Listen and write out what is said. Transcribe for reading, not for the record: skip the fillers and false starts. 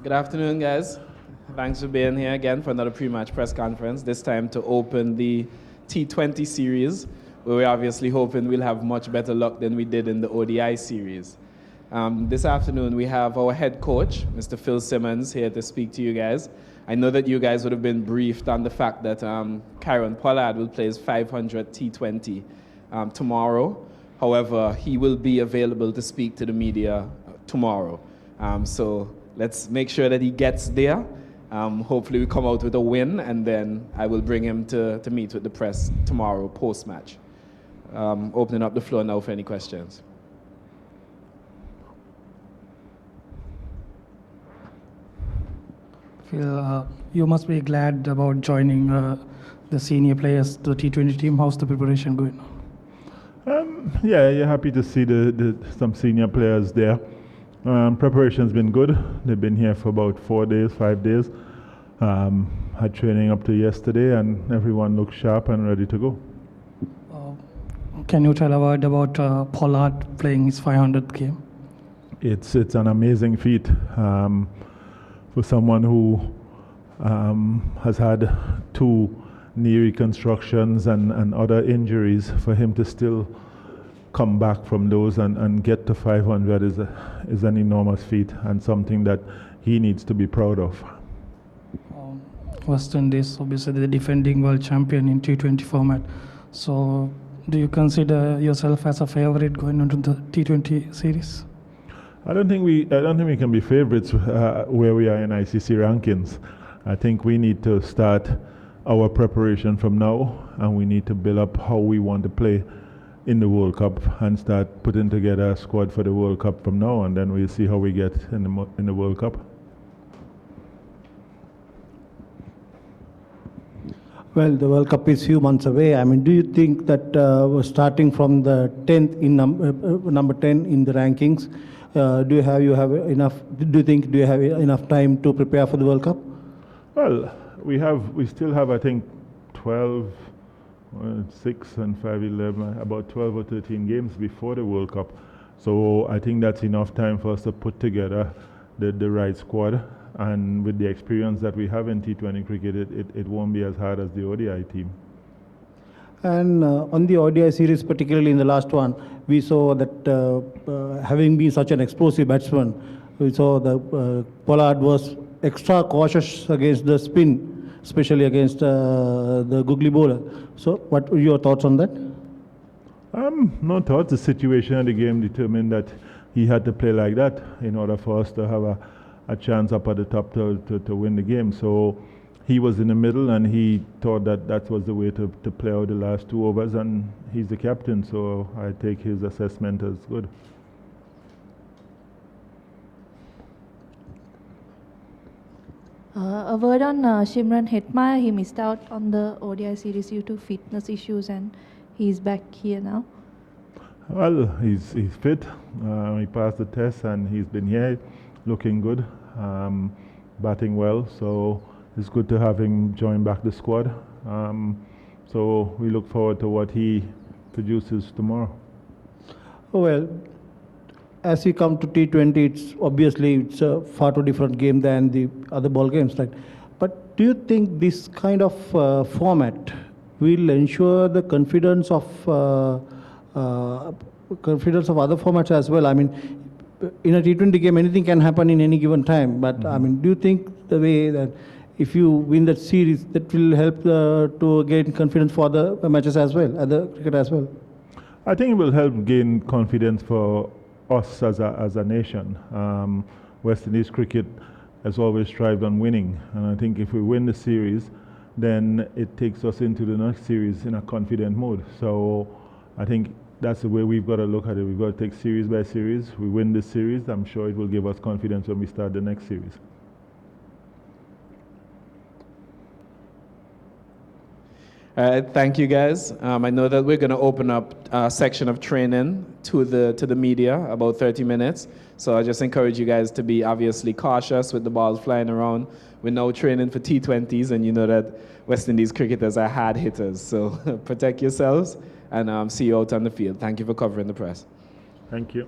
Good afternoon, guys. Thanks for being here again for another pre-match press conference, this time to open the T20 series, where we're obviously hoping we'll have much better luck than we did in the ODI series. This afternoon, we have our head coach, Mr. Phil Simmons, here to speak to you guys. I know that you guys would have been briefed on the fact that Kyron Pollard will play his 500 T20 tomorrow. However, he will be available to speak to the media tomorrow. So let's make sure that he gets there. Hopefully we come out with a win, and then I will bring him to meet with the press tomorrow post-match. Opening up the floor now for any questions. Phil, you must be glad about joining the senior players to the T20 team. How's the preparation going? Yeah, you're happy to see some senior players there. Preparation's been good. They've been here for about 4 days, 5 days. Had training up to yesterday, and everyone looks sharp and ready to go. Can you tell a word about Pollard playing his 500th game? It's an amazing feat for someone who has had 2 knee reconstructions and other injuries. For him to still come back from those and get to 500 is an enormous feat, and something that he needs to be proud of. West Indies, obviously the defending world champion in T20 format. So do you consider yourself as a favorite going into the T20 series? I don't think we can be favorites where we are in ICC rankings. I think we need to start our preparation from now, and we need to build up how we want to play in the World Cup and start putting together a squad for the World Cup from now, and then we'll see how we get in the World Cup. Well, the World Cup is few months away. I mean, do you think that starting from the 10th in number 10 in the rankings, do you have enough? Do you have enough time to prepare for the World Cup? Well, we still have, I think, 12, 6 and 5, 11, about 12 or 13 games before the World Cup. So I think that's enough time for us to put together the right squad. And with the experience that we have in T20 cricket, it won't be as hard as the ODI team. And on the ODI series, particularly in the last one, we saw that having been such an explosive batsman, we saw the Pollard was extra cautious against the spin, especially against the googly bowler. So what are your thoughts on that? No thoughts. The situation of the game determined that he had to play like that in order for us to have a chance up at the top to win the game. So he was in the middle, and he thought that was the way to play out the last 2 overs, and he's the captain, so I take his assessment as good. A word on Shimran Hetmyer. He missed out on the ODI series due to fitness issues, and he's back here now. Well, he's fit. He passed the test, and he's been here looking good, batting well. So it's good to have him join back the squad. So we look forward to what he produces tomorrow. Well, as we come to T20, it's a far too different game than the other ball games, right? But do you think this kind of format will ensure the confidence of other formats as well? I mean, in a T20 game, anything can happen in any given time. But I mean, do you think the way that if you win that series, that will help to gain confidence for other matches as well, other cricket as well? I think it will help gain confidence for us as a nation. West Indies cricket has always strived on winning, and I think if we win the series, then it takes us into the next series in a confident mode. So I think that's the way we've got to look at it. We've got to take series by series. We win this series, I'm sure it will give us confidence when we start the next series. Thank you, guys. I know that we're going to open up a section of training to the media, about 30 minutes. So I just encourage you guys to be obviously cautious with the balls flying around. We're now training for T20s, and you know that West Indies cricketers are hard hitters. So protect yourselves, and see you out on the field. Thank you for covering the press. Thank you.